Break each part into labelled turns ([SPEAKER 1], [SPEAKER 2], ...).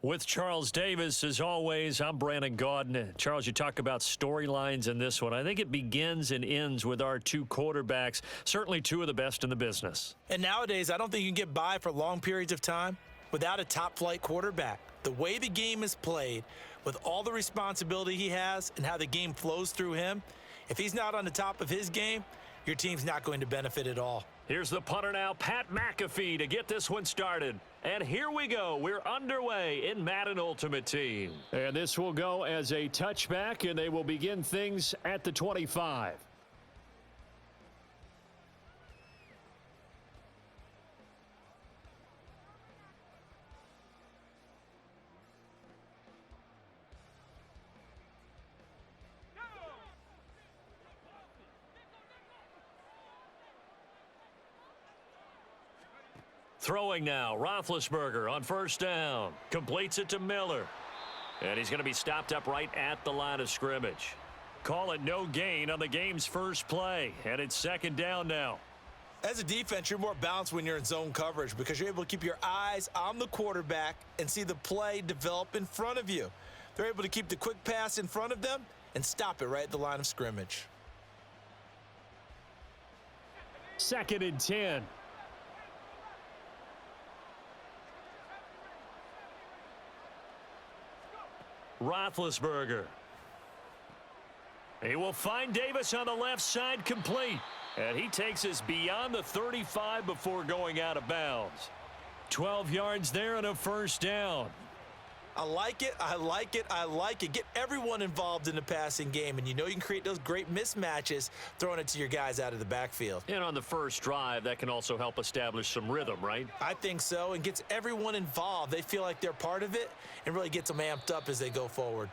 [SPEAKER 1] With Charles Davis, as always, I'm Brandon Gaudin. Charles, you talk about storylines in this one. I think it begins and ends with our two quarterbacks, certainly two of the best in the business.
[SPEAKER 2] And nowadays, I don't think you can get by for long periods of time without a top-flight quarterback. The way the game is played, with all the responsibility he has and how the game flows through him, if he's not on the top of his game, your team's not going to benefit at all.
[SPEAKER 1] Here's the punter now, Pat McAfee, to get this one started. And here we go. We're underway in Madden Ultimate Team. And this will go as a touchback, and they will begin things at the 25. Throwing now, Roethlisberger on first down. Completes it to Miller. And he's going to be stopped up right at the line of scrimmage. Call it no gain on the game's first play. And it's second down now.
[SPEAKER 2] As a defense, you're more balanced when you're in zone coverage because you're able to keep your eyes on the quarterback and see the play develop in front of you. They're able to keep the quick pass in front of them and stop it right at the line of scrimmage.
[SPEAKER 1] Second and 10. Roethlisberger. He will find Davis on the left side, complete. And he takes us beyond the 35 before going out of bounds. 12 yards there and a first down.
[SPEAKER 2] I like it, I like it, I like it. Get everyone involved in the passing game, and you know you can create those great mismatches throwing it to your guys out of the backfield.
[SPEAKER 1] And on the first drive, that can also help establish some rhythm, right?
[SPEAKER 2] I think so, and gets everyone involved. They feel like they're part of it and really gets them amped up as they go forward.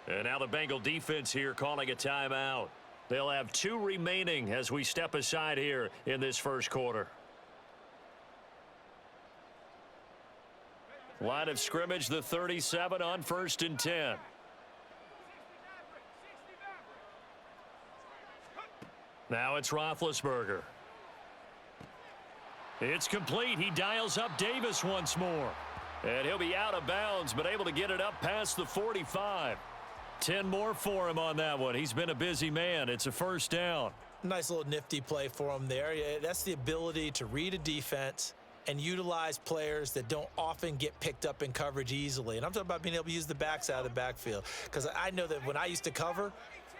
[SPEAKER 1] And now the Bengal defense here calling a timeout. They'll have 2 remaining as we step aside here in this first quarter. Line of scrimmage, the 37 on first and 10. Now it's Roethlisberger. It's complete. He dials up Davis once more. And he'll be out of bounds, but able to get it up past the 45. 10 more for him on that one. He's been a busy man. It's a first down.
[SPEAKER 2] Nice little nifty play for him there. That's the ability to read a defense and utilize players that don't often get picked up in coverage easily. And I'm talking about being able to use the backs out of the backfield. Because I know that when I used to cover,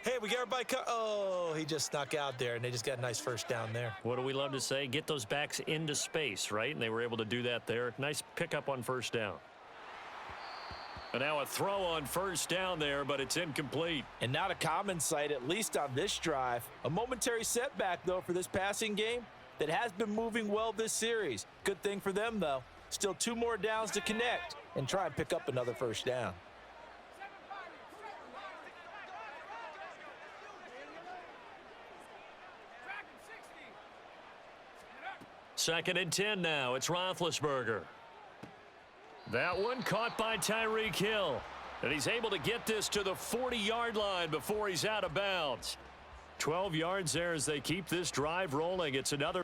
[SPEAKER 2] hey, we got everybody oh, he just snuck out there, and they just got a nice first down there.
[SPEAKER 1] What do we love to say? Get those backs into space, right? And they were able to do that there. Nice pickup on first down. And now a throw on first down there, but it's incomplete.
[SPEAKER 2] And not a common sight, at least on this drive. A momentary setback, though, for this passing game that has been moving well this series. Good thing for them, though. Still 2 more downs to connect and try and pick up another first down.
[SPEAKER 1] Second and 10 now. It's Roethlisberger. That one caught by Tyreek Hill. And he's able to get this to the 40-yard line before he's out of bounds. 12 yards there as they keep this drive rolling. It's another.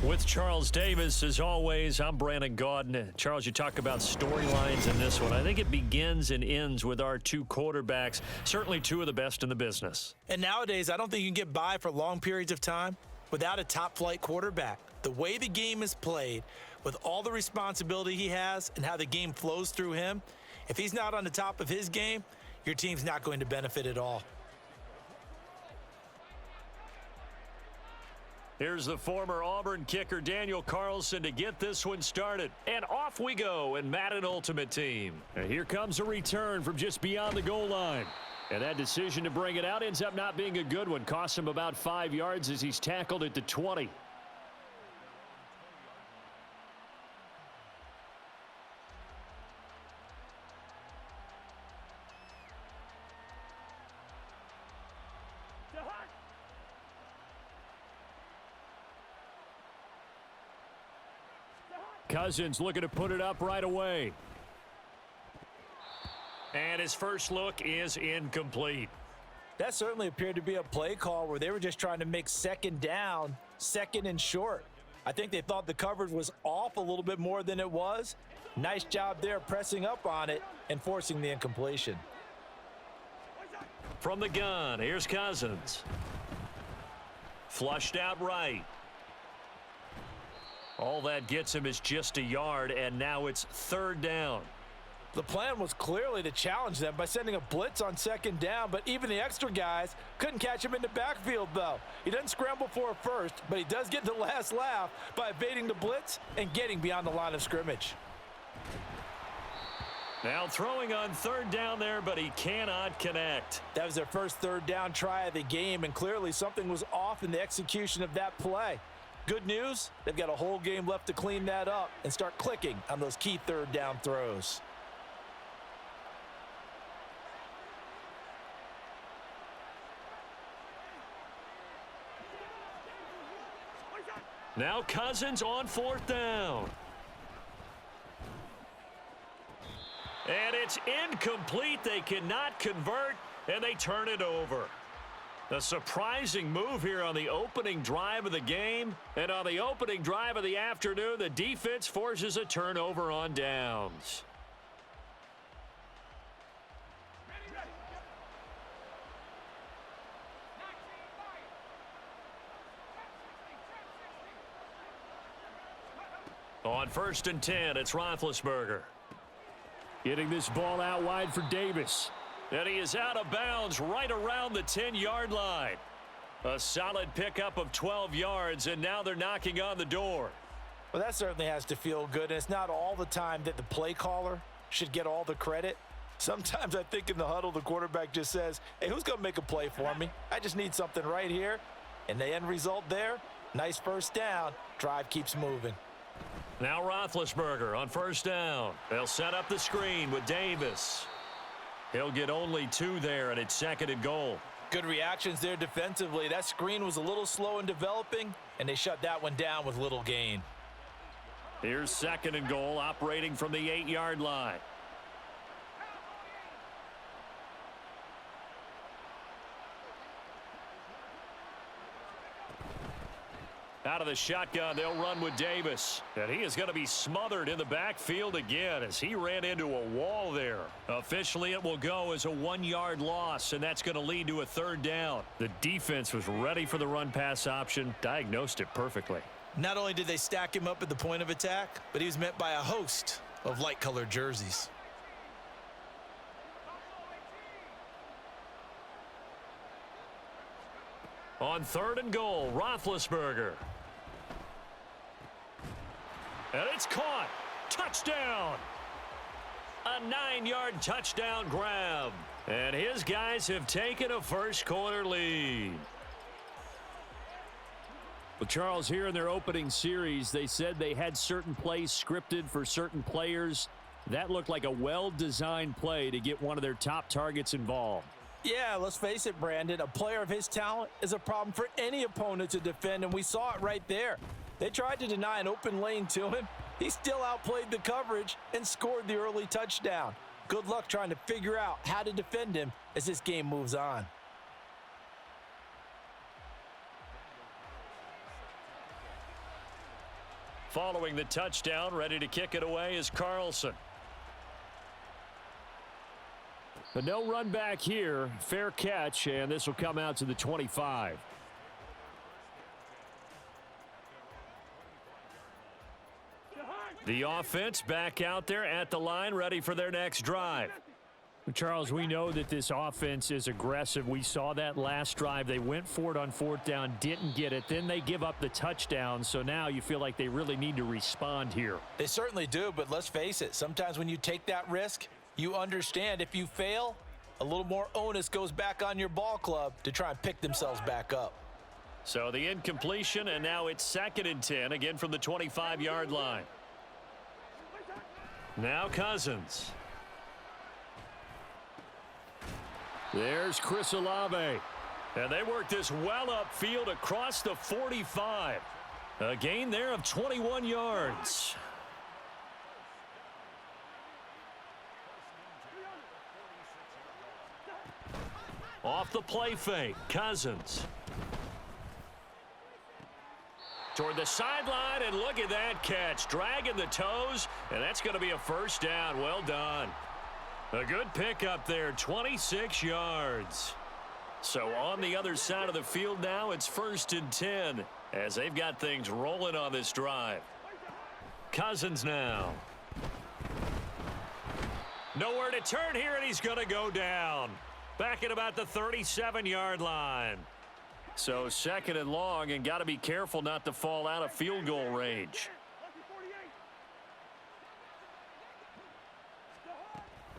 [SPEAKER 1] With Charles Davis, as always, I'm Brandon Gaudin. Charles, you talk about storylines in this one. I think it begins and ends with our two quarterbacks, certainly two of the best in the business.
[SPEAKER 2] And nowadays, I don't think you can get by for long periods of time without a top-flight quarterback. The way the game is played, with all the responsibility he has and how the game flows through him, if he's not on the top of his game, your team's not going to benefit at all.
[SPEAKER 1] Here's the former Auburn kicker Daniel Carlson to get this one started. And off we go in Madden Ultimate Team. And here comes a return from just beyond the goal line. And that decision to bring it out ends up not being a good one. Costs him about 5 yards as he's tackled at the 20. Cousins looking to put it up right away. And his first look is incomplete.
[SPEAKER 2] That certainly appeared to be a play call where they were just trying to make second down, second and short. I think they thought the coverage was off a little bit more than it was. Nice job there pressing up on it and forcing the incompletion.
[SPEAKER 1] From the gun, here's Cousins. Flushed out right. All that gets him is just a yard, and now it's third down.
[SPEAKER 2] The plan was clearly to challenge them by sending a blitz on second down, but even the extra guys couldn't catch him in the backfield, though. He doesn't scramble for a first, but he does get the last laugh by evading the blitz and getting beyond the line of scrimmage.
[SPEAKER 1] Now throwing on third down there, but he cannot connect.
[SPEAKER 2] That was their first third down try of the game, and clearly something was off in the execution of that play. Good news, they've got a whole game left to clean that up and start clicking on those key third down throws.
[SPEAKER 1] Now Cousins on fourth down. And it's incomplete. They cannot convert, and they turn it over. A surprising move here on the opening drive of the game. And on the opening drive of the afternoon, the defense forces a turnover on downs. On 1st and 10, it's Roethlisberger. Getting this ball out wide for Davis. And he is out of bounds right around the 10-yard line. A solid pickup of 12 yards, and now they're knocking on the door.
[SPEAKER 2] Well, that certainly has to feel good, and it's not all the time that the play caller should get all the credit. Sometimes I think in the huddle, the quarterback just says, hey, who's going to make a play for me? I just need something right here. And the end result there, nice first down. Drive keeps moving.
[SPEAKER 1] Now Roethlisberger on 1st down. They'll set up the screen with Davis. He'll get only 2 there, and it's 2nd and goal.
[SPEAKER 2] Good reactions there defensively. That screen was a little slow in developing, and they shut that one down with little gain.
[SPEAKER 1] Here's 2nd and goal, operating from the 8-yard line. Out of the shotgun, they'll run with Davis. And he is going to be smothered in the backfield again as he ran into a wall there. Officially, it will go as a 1-yard loss, and that's going to lead to a 3rd down. The defense was ready for the run-pass option, diagnosed it perfectly.
[SPEAKER 2] Not only did they stack him up at the point of attack, but he was met by a host of light-colored jerseys.
[SPEAKER 1] On 3rd and goal, Roethlisberger. And it's caught. Touchdown. A 9-yard touchdown grab. And his guys have taken a first-quarter lead. Well, Charles, here in their opening series, they said they had certain plays scripted for certain players. That looked like a well-designed play to get one of their top targets involved.
[SPEAKER 2] Yeah, let's face it, Brandon. A player of his talent is a problem for any opponent to defend, and we saw it right there. They tried to deny an open lane to him. He still outplayed the coverage and scored the early touchdown. Good luck trying to figure out how to defend him as this game moves on.
[SPEAKER 1] Following the touchdown, ready to kick it away is Carlson. But no run back here. Fair catch, and this will come out to the 25. The offense back out there at the line, ready for their next drive. Charles, we know that this offense is aggressive. We saw that last drive. They went for it on fourth down, didn't get it. Then they give up the touchdown. So now you feel like they really need to respond here.
[SPEAKER 2] They certainly do, but let's face it. Sometimes when you take that risk, you understand if you fail, a little more onus goes back on your ball club to try and pick themselves back up.
[SPEAKER 1] So the incompletion, and now it's 2nd and 10, again from the 25-yard line. Now Cousins. There's Chris Olave. And they work this well upfield across the 45. A gain there of 21 yards. Off the play fake, Cousins. Toward the sideline, and look at that catch. Dragging the toes, and that's going to be a first down. Well done. A good pickup there, 26 yards. So on the other side of the field now, it's 1st and 10 as they've got things rolling on this drive. Cousins now. Nowhere to turn here, and he's going to go down. Back at about the 37-yard line. So 2nd and long, and got to be careful not to fall out of field goal range.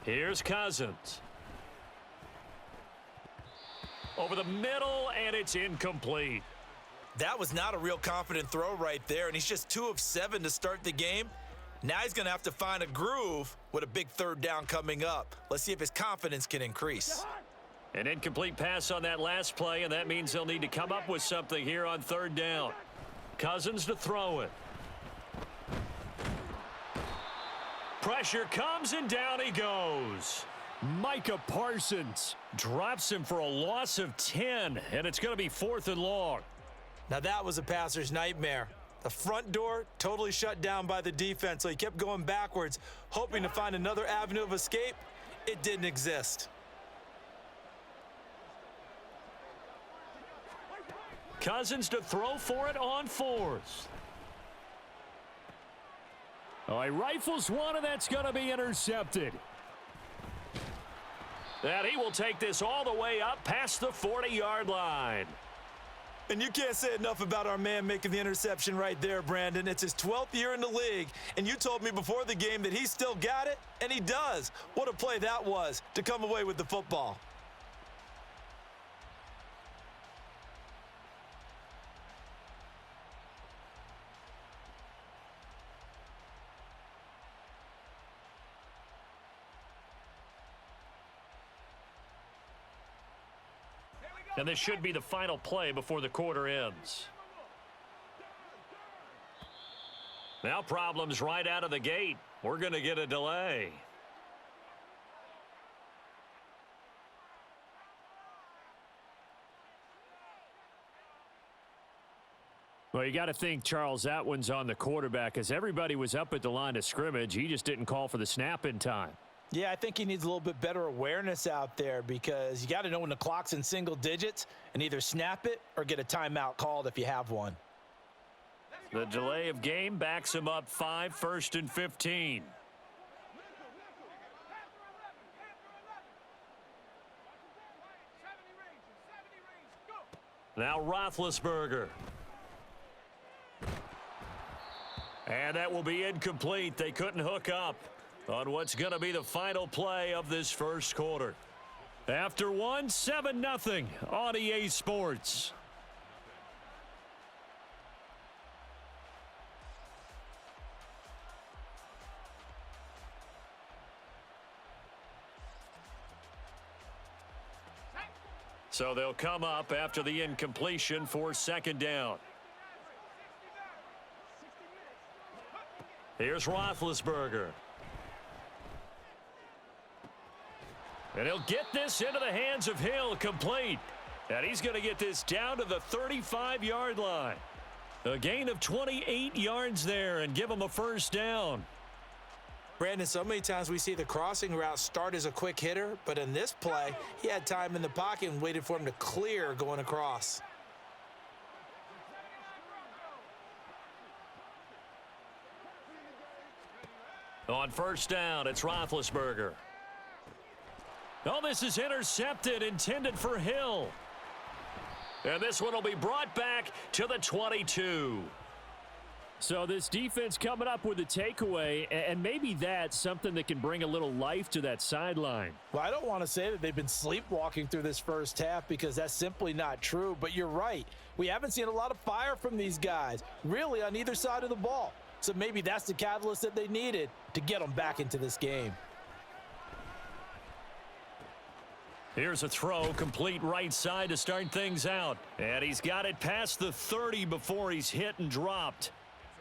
[SPEAKER 1] Here's Cousins. Over the middle, and it's incomplete.
[SPEAKER 2] That was not a real confident throw right there, and he's just 2 of 7 to start the game. Now he's going to have to find a groove with a big 3rd down coming up. Let's see if his confidence can increase.
[SPEAKER 1] An incomplete pass on that last play, and that means they'll need to come up with something here on 3rd down. Cousins to throw it. Pressure comes, and down he goes. Micah Parsons drops him for a loss of 10, and it's going to be 4th and long.
[SPEAKER 2] Now that was a passer's nightmare. The front door totally shut down by the defense, so he kept going backwards, hoping to find another avenue of escape. It didn't exist.
[SPEAKER 1] Cousins to throw for it on 4th. Oh, he rifles one, and that's going to be intercepted. And he will take this all the way up past the 40-yard line.
[SPEAKER 2] And you can't say enough about our man making the interception right there, Brandon. It's his 12th year in the league, and you told me before the game that he still got it, and he does. What a play that was to come away with the football.
[SPEAKER 1] And this should be the final play before the quarter ends. Now problems right out of the gate. We're going to get a delay. Well, you got to think, Charles, that one's on the quarterback, as everybody was up at the line of scrimmage. He just didn't call for the snap in time.
[SPEAKER 2] Yeah, I think he needs a little bit better awareness out there, because you got to know when the clock's in single digits and either snap it or get a timeout called if you have one.
[SPEAKER 1] The delay of game backs him up 5, 1st and 15. Now Roethlisberger. And that will be incomplete. They couldn't hook up on what's going to be the final play of this first quarter. After one, 7-0 on EA Sports. So they'll come up after the incompletion for 2nd down. Here's Roethlisberger. And he'll get this into the hands of Hill, complete. And he's going to get this down to the 35-yard line. A gain of 28 yards there, and give him a first down.
[SPEAKER 2] Brandon, so many times we see the crossing route start as a quick hitter, but in this play, he had time in the pocket and waited for him to clear going across.
[SPEAKER 1] On first down, it's Roethlisberger. Oh, this is intercepted, intended for Hill. And this one will be brought back to the 22.
[SPEAKER 3] So this defense coming up with a takeaway, and maybe that's something that can bring a little life to that sideline.
[SPEAKER 2] Well, I don't want to say that they've been sleepwalking through this first half because that's simply not true, but you're right. We haven't seen a lot of fire from these guys, really on either side of the ball. So maybe that's the catalyst that they needed to get them back into this game.
[SPEAKER 1] Here's a throw, complete right side to start things out. And he's got it past the 30 before he's hit and dropped.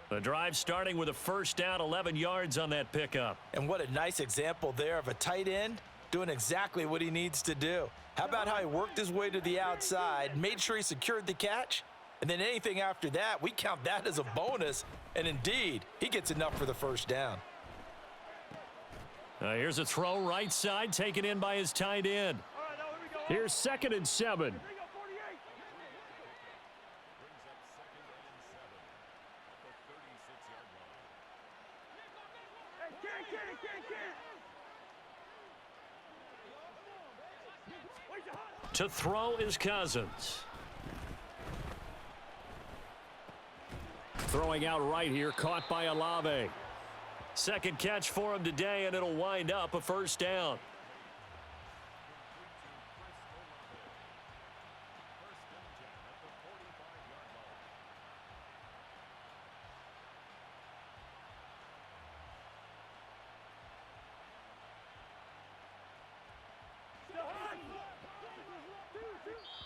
[SPEAKER 1] The drive starting with a first down, 11 yards on that pickup.
[SPEAKER 2] And what a nice example there of a tight end doing exactly what he needs to do. How about how he worked his way to the outside, made sure he secured the catch, and then anything after that, we count that as a bonus. And indeed, he gets enough for the first down.
[SPEAKER 1] Here's a throw right side taken in by his tight end.
[SPEAKER 3] Here's 2nd and 7.
[SPEAKER 1] To throw is Cousins.
[SPEAKER 3] Throwing out right here, caught by Olave.
[SPEAKER 1] Second catch for him today, and it'll wind up a first down.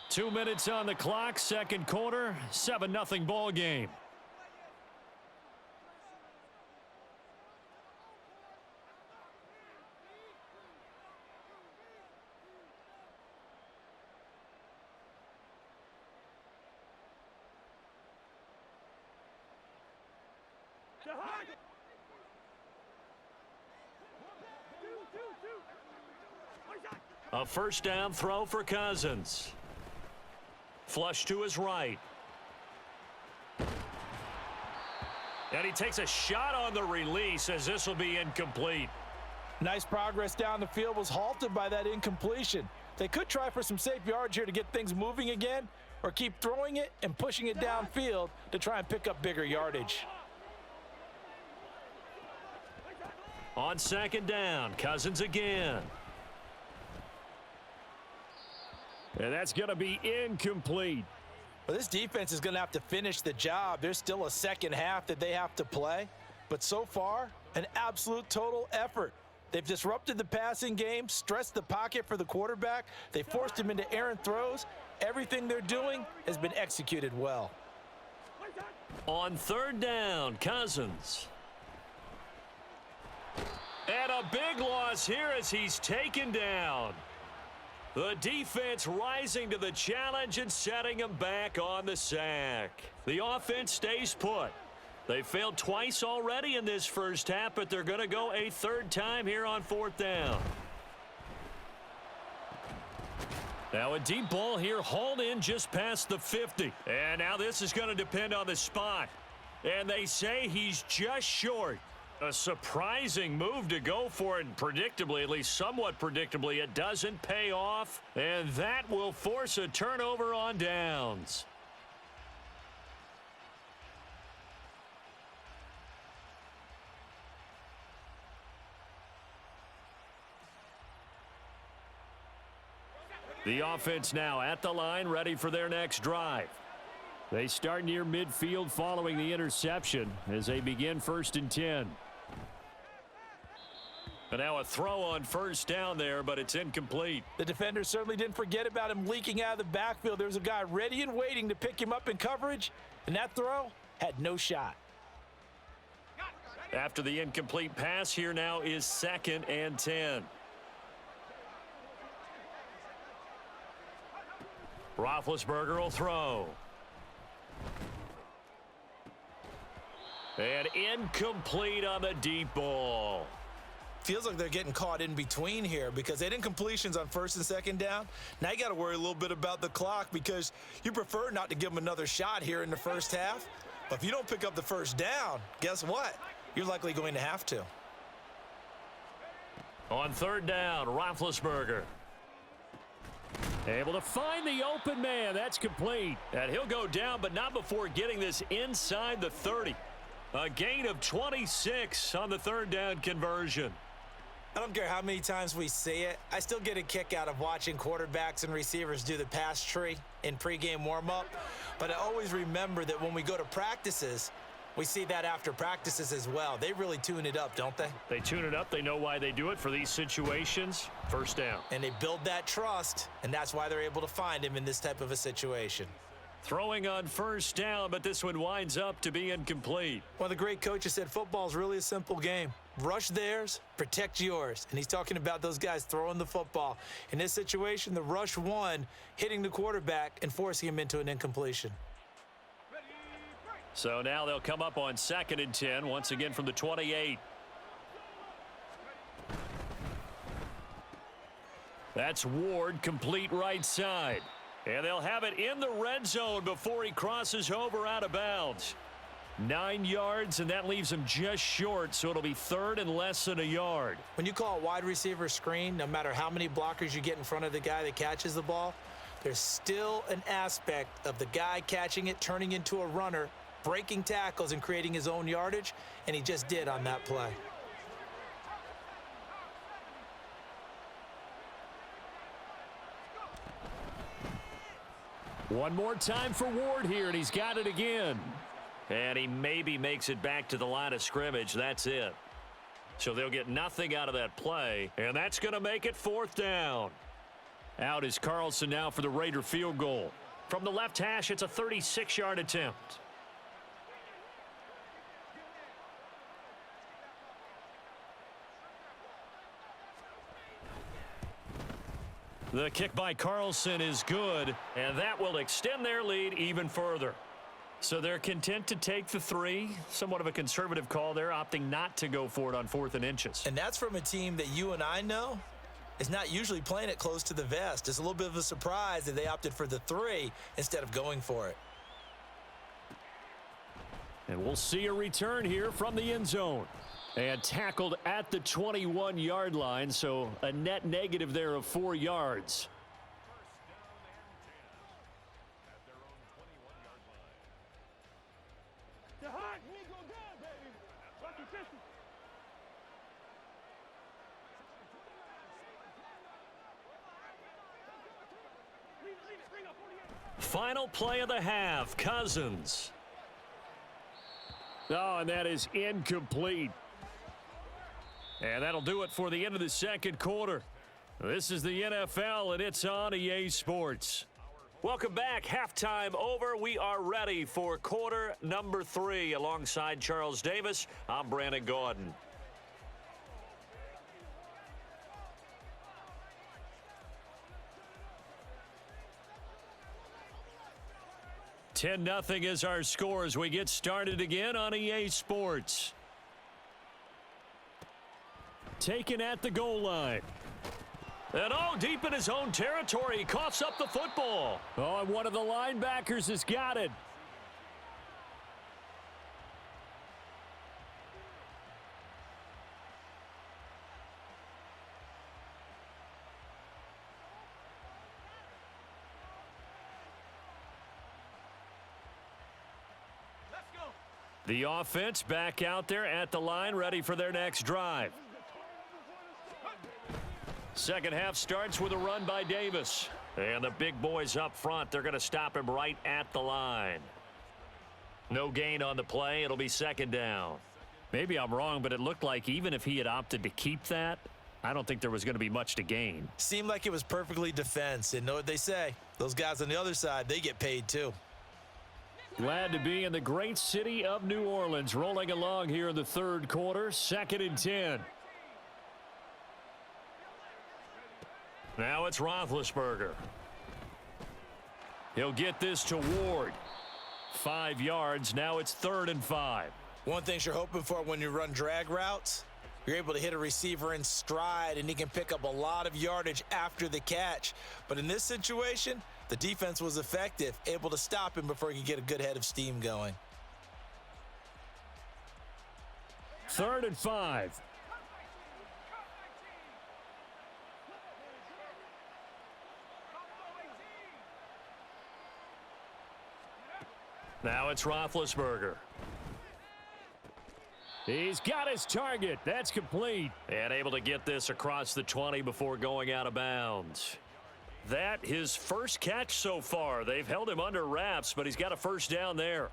[SPEAKER 1] Two minutes on the clock, second quarter, 7-0 ball game. A first down throw for Cousins. Flush to his right. And he takes a shot on the release as this will be incomplete.
[SPEAKER 2] Nice progress down the field was halted by that incompletion. They could try for some safe yards here to get things moving again, or keep throwing it and pushing it downfield to try and pick up bigger yardage.
[SPEAKER 1] On second down, Cousins again.
[SPEAKER 3] And that's going to be incomplete.
[SPEAKER 2] Well, this defense is going to have to finish the job. There's still a second half that they have to play. But so far, an absolute total effort. They've disrupted the passing game, stressed the pocket for the quarterback. They forced him into errant throws. Everything they're doing has been executed well.
[SPEAKER 1] On third down, Cousins. And a big loss here as he's taken down. The defense rising to the challenge and setting him back on the sack. The offense stays put. They failed twice already in this first half, but they're going to go a third time here on fourth down. Now a deep ball here hauled in just past the 50. And now this is going to depend on the spot. And they say he's just short. A surprising move to go for it, and predictably, at least somewhat predictably, it doesn't pay off, and that will force a turnover on downs. The offense now at the line, ready for their next drive. They start near midfield following the interception as they begin 1st and 10. And now a throw on first down there, but it's incomplete.
[SPEAKER 2] The defender certainly didn't forget about him leaking out of the backfield. There was a guy ready and waiting to pick him up in coverage, and that throw had no shot.
[SPEAKER 1] After the incomplete pass, here now is 2nd and 10. Roethlisberger will throw. And incomplete on the deep ball.
[SPEAKER 2] Feels like they're getting caught in between here because they had incompletions on 1st and 2nd down. Now you got to worry a little bit about the clock because you prefer not to give them another shot here in the first half. But if you don't pick up the first down, guess what? You're likely going to have to.
[SPEAKER 1] On third down, Roethlisberger.
[SPEAKER 3] Able to find the open man. That's complete.
[SPEAKER 1] And he'll go down, but not before getting this inside the 30. A gain of 26 on the third down conversion.
[SPEAKER 2] I don't care how many times we see it. I still get a kick out of watching quarterbacks and receivers do the pass tree in pregame warm-up. But I always remember that when we go to practices, we see that after practices as well. They really tune it up, don't they?
[SPEAKER 1] They tune it up. They know why they do it for these situations. First down.
[SPEAKER 2] And they build that trust, and that's why they're able to find him in this type of a situation.
[SPEAKER 1] Throwing on first down, but this one winds up to be incomplete.
[SPEAKER 2] One of the great coaches said football is really a simple game. Rush theirs, protect yours. And he's talking about those guys throwing the football. In this situation, the rush won, hitting the quarterback and forcing him into an incompletion.
[SPEAKER 1] So now they'll come up on 2nd and 10, once again from the 28. That's Ward, complete right side. And they'll have it in the red zone before he crosses over out of bounds. 9 yards, and that leaves him just short, so it'll be third and less than a yard.
[SPEAKER 2] When you call a wide receiver screen, no matter how many blockers you get in front of the guy that catches the ball, there's still an aspect of the guy catching it, turning into a runner, breaking tackles and creating his own yardage, and he just did on that play.
[SPEAKER 3] One more time for Ward here, and he's got it again.
[SPEAKER 1] And he maybe makes it back to the line of scrimmage. That's it. So they'll get nothing out of that play, and that's going to make it 4th down. Out is Carlson now for the Raider field goal. From the left hash, it's a 36-yard attempt. The kick by Carlson is good, and that will extend their lead even further. So they're content to take the 3. Somewhat of a conservative call there, opting not to go for it on 4th and inches.
[SPEAKER 2] And that's from a team that you and I know is not usually playing it close to the vest. It's a little bit of a surprise that they opted for the 3 instead of going for it.
[SPEAKER 3] And we'll see a return here from the end zone. And tackled at the 21-yard line, so a net negative there of 4 yards.
[SPEAKER 1] Final play of the half, Cousins.
[SPEAKER 3] Oh, and that is incomplete.
[SPEAKER 1] And that'll do it for the end of the second quarter. This is the NFL, and it's on EA Sports. Welcome back. Halftime over. We are ready for quarter number 3. Alongside Charles Davis, I'm Brandon Gordon. $10-0 is our score as we get started again on EA Sports.
[SPEAKER 3] Taken at the goal line.
[SPEAKER 1] And deep in his own territory, he coughs up the football.
[SPEAKER 3] Oh, and one of the linebackers has got it.
[SPEAKER 1] The offense back out there at the line, ready for their next drive. Second half starts with a run by Davis. And the big boys up front, they're going to stop him right at the line. No gain on the play. It'll be 2nd down.
[SPEAKER 3] Maybe I'm wrong, but it looked like even if he had opted to keep that, I don't think there was going to be much to gain.
[SPEAKER 2] Seemed like it was perfectly defense. And know what they say? Those guys on the other side, they get paid too.
[SPEAKER 3] Glad to be in the great city of New Orleans, rolling along here in the third quarter. 2nd and 10.
[SPEAKER 1] Now it's Roethlisberger. He'll get this to Ward. 5 yards. Now it's 3rd and 5.
[SPEAKER 2] One thing you're hoping for when you run drag routes, you're able to hit a receiver in stride, and he can pick up a lot of yardage after the catch. But in this situation, the defense was effective, able to stop him before he could get a good head of steam going.
[SPEAKER 3] 3rd and 5.
[SPEAKER 1] Now it's Roethlisberger.
[SPEAKER 3] He's got his target. That's complete.
[SPEAKER 1] And able to get this across the 20 before going out of bounds. That his first catch so far. They've held him under wraps, but he's got a first down there.